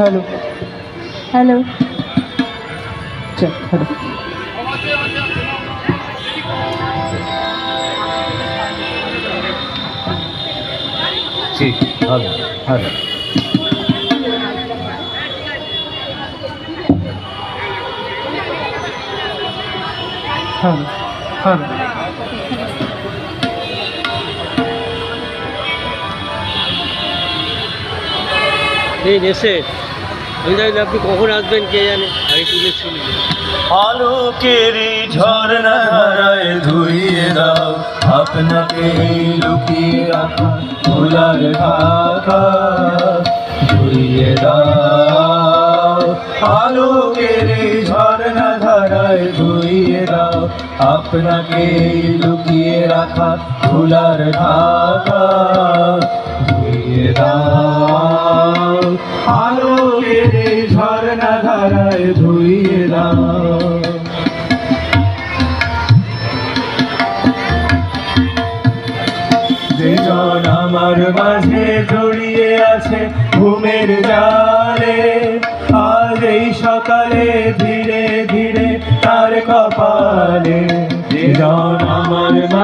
hello hello चल hello ठीक hello hello hello hello এই এসে আমি জানি না আপনি কখন আসবেন কে জানে আগে তুলেছিল আলোকেরই ঝর্ণা ধারায় ধুইয়ে দাও আপনাকে লুকিয়ে রাখা ভোলার ঢাকা ধুইয়ে দাও আলোকেরই ঝর্ণা ধারায় ধুইয়ে দাও আপনাকে লুকিয়ে রাখা ভোলার ঢাকা ধুইয়ে দাও আলোকেরই ঝর্ণা ধারায় ধুইয়ে দাও যেজন আমার মাঝে জড়িয়ে আছে ঘুমের জালে আজ এই সকালে ধীরে ধীরে তার কপালে যেজন আমার মাঝে